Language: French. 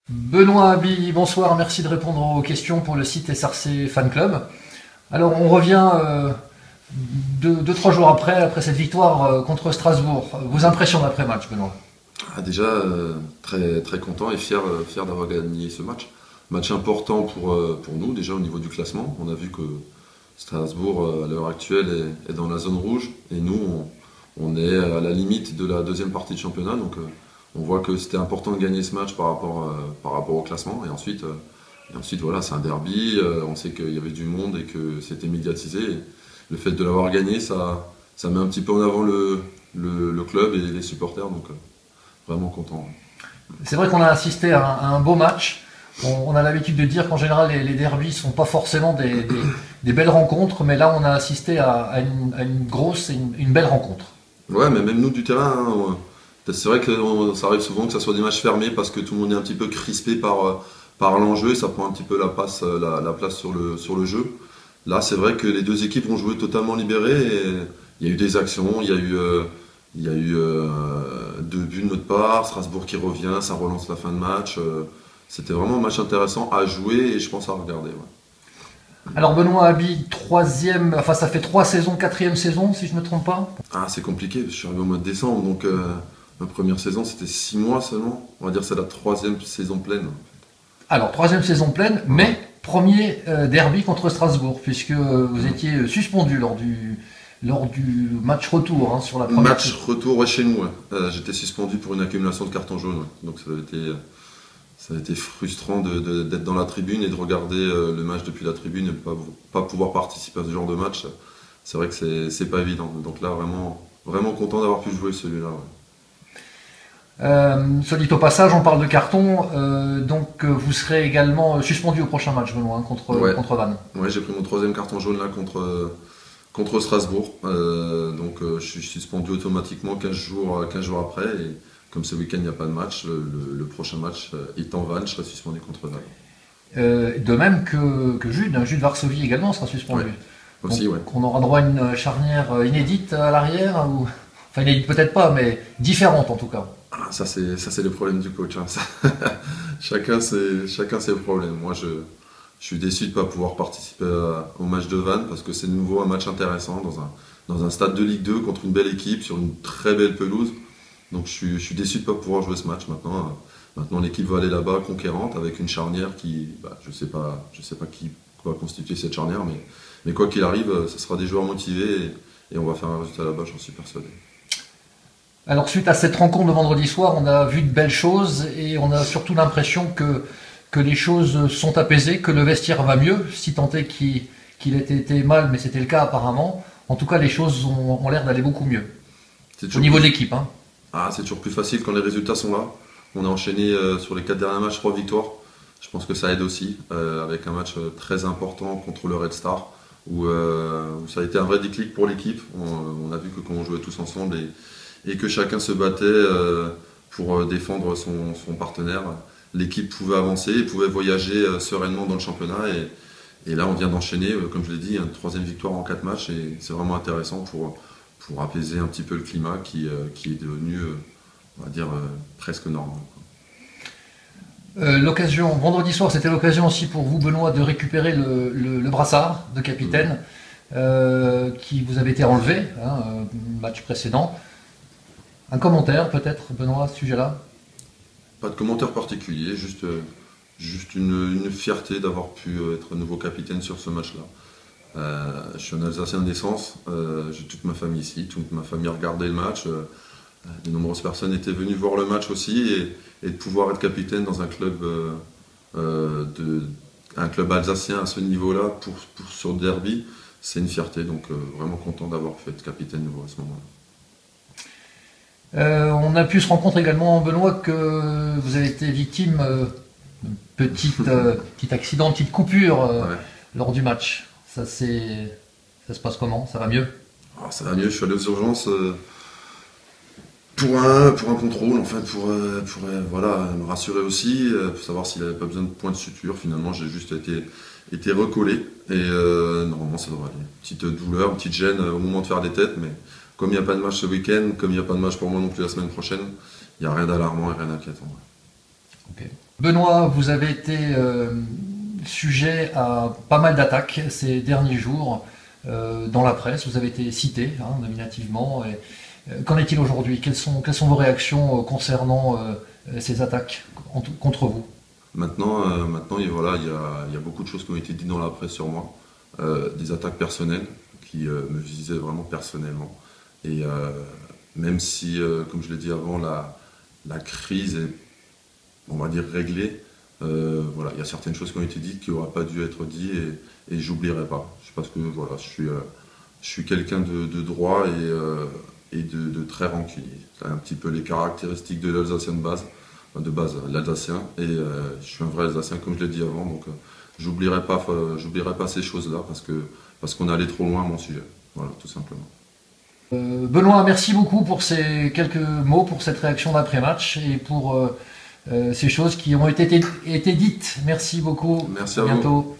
Benoît Abi, bonsoir, merci de répondre aux questions pour le site SRC Fan Club. Alors on revient trois jours après cette victoire contre Strasbourg. Vos impressions d'après-match, Benoît? Déjà, très, très content et fier d'avoir gagné ce match. Match important pour nous, déjà au niveau du classement. On a vu que Strasbourg, à l'heure actuelle, est dans la zone rouge et nous, on est à la limite de la deuxième partie de championnat. Donc, on voit que c'était important de gagner ce match par rapport au classement. Et ensuite, voilà, c'est un derby. On sait qu'il y avait du monde et que c'était médiatisé. Et le fait de l'avoir gagné, ça met un petit peu en avant le club et les supporters. Donc, vraiment content. C'est vrai qu'on a assisté à un beau match. On a l'habitude de dire qu'en général les derbys sont pas forcément des belles rencontres, mais là on a assisté à une grosse et une belle rencontre. Ouais, mais même nous du terrain, hein, c'est vrai que ça arrive souvent que ça soit des matchs fermés parce que tout le monde est un petit peu crispé par l'enjeu et ça prend un petit peu la place sur le jeu. Là, c'est vrai que les deux équipes ont joué totalement libérées et il y a eu des actions, il y a eu 2 buts de notre part, Strasbourg qui revient, ça relance la fin de match. C'était vraiment un match intéressant à jouer et je pense à regarder. Ouais. Alors Benoît Abi, troisième, enfin ça fait 3 saisons, quatrième saison si je me trompe pas. Ah, c'est compliqué, je suis arrivé au mois de décembre, donc ma première saison c'était 6 mois seulement. On va dire que c'est la troisième saison pleine. Alors troisième saison pleine, mais premier derby contre Strasbourg, puisque vous étiez suspendu lors du match retour sur la première Match saison. retour ouais, chez nous. Ouais. J'étais suspendu pour une accumulation de cartons jaunes. Ouais. Donc ça a été frustrant d'être dans la tribune et de regarder le match depuis la tribune et de pas pouvoir participer à ce genre de match. C'est vrai que c'est pas évident. Donc là, vraiment, vraiment content d'avoir pu jouer celui-là. Ouais. Soit dit au passage, on parle de carton, donc vous serez également suspendu au prochain match, Benoît, Ouais, contre Vannes. ouais, j'ai pris mon troisième carton jaune là contre Strasbourg. Je suis suspendu automatiquement 15 jours après. Et comme ce week-end il n'y a pas de match, le prochain match est en Vannes, je serai suspendu contre Vannes. De même que Jude Varsovie également sera Ouais, suspendu. Donc aussi, ouais. on aura droit à une charnière inédite à l'arrière, enfin inédite peut-être pas, mais différente en tout cas. Ah, ça c'est le problème du coach. Hein. Chacun ses problèmes. Moi, je suis déçu de ne pas pouvoir participer au match de Vannes parce que c'est de nouveau un match intéressant dans un stade de Ligue 2 contre une belle équipe sur une très belle pelouse. Donc je suis déçu de ne pas pouvoir jouer ce match maintenant. Maintenant, l'équipe va aller là-bas conquérante avec une charnière qui, je sais pas qui va constituer cette charnière, mais quoi qu'il arrive, ce sera des joueurs motivés et on va faire un résultat là-bas, j'en suis persuadé. Alors suite à cette rencontre de vendredi soir, on a vu de belles choses et on a surtout l'impression que les choses sont apaisées, que le vestiaire va mieux, si tant est qu'il ait été mal, mais c'était le cas apparemment. En tout cas, les choses ont l'air d'aller beaucoup mieux. C'est Au toujours niveau de plus, l'équipe, hein. c'est toujours plus facile quand les résultats sont là. On a enchaîné sur les 4 derniers matchs 3 victoires. Je pense que ça aide aussi, avec un match très important contre le Red Star, où ça a été un vrai déclic pour l'équipe. On a vu que quand on jouait tous ensemble et que chacun se battait pour défendre son partenaire, l'équipe pouvait avancer et pouvait voyager sereinement dans le championnat. Et là, on vient d'enchaîner, comme je l'ai dit, une troisième victoire en 4 matchs et c'est vraiment intéressant pour apaiser un petit peu le climat qui est devenu, on va dire, presque normal. L'occasion, vendredi soir, c'était l'occasion aussi pour vous, Benoît, de récupérer le brassard de capitaine qui vous avait été enlevé, match précédent. Un commentaire peut-être, Benoît, à ce sujet-là? Pas de commentaire particulier, juste une fierté d'avoir pu être nouveau capitaine sur ce match-là. Je suis un Alsacien de naissance, j'ai toute ma famille ici, toute ma famille a regardé le match. De nombreuses personnes étaient venues voir le match aussi et de pouvoir être capitaine dans un club alsacien à ce niveau-là sur le derby, c'est une fierté. Donc vraiment content d'avoir pu être capitaine nouveau à ce moment-là. On a pu se rendre compte également, Benoît, que vous avez été victime d'un petit accident, petite coupure Ouais. lors du match. Ça se passe comment? Ça va mieux? Ça va mieux, je suis allé aux urgences pour un contrôle, en fait, voilà, me rassurer aussi, pour savoir s'il n'avait pas besoin de point de suture. Finalement, j'ai juste été recollé et normalement ça devrait aller. Petite douleur, petite gêne au moment de faire des têtes, mais comme il n'y a pas de match ce week-end, comme il n'y a pas de match pour moi non plus la semaine prochaine, il n'y a rien d'alarmant et rien d'inquiétant. Ouais. Ok. Benoît, vous avez été sujet à pas mal d'attaques ces derniers jours dans la presse. Vous avez été cité nominativement. Qu'en est-il aujourd'hui? Quelles sont vos réactions concernant ces attaques contre vous? Maintenant, et voilà, il y a beaucoup de choses qui ont été dites dans la presse sur moi, des attaques personnelles qui me visaient vraiment personnellement. Et même si, comme je l'ai dit avant, la crise est, on va dire, réglée, voilà, il y a certaines choses qui ont été dites qui n'auraient pas dû être dites et j'oublierai pas. Parce que voilà, je suis quelqu'un de droit et de très rancunier. C'est un petit peu les caractéristiques de l'Alsacien de base, l'Alsacien, et je suis un vrai Alsacien comme je l'ai dit avant, donc j'oublierai pas ces choses-là parce qu'on est allé trop loin à mon sujet. Voilà, tout simplement. Benoît, merci beaucoup pour ces quelques mots, pour cette réaction d'après-match et pour ces choses qui ont été dites. Merci beaucoup. Merci à vous. bientôt.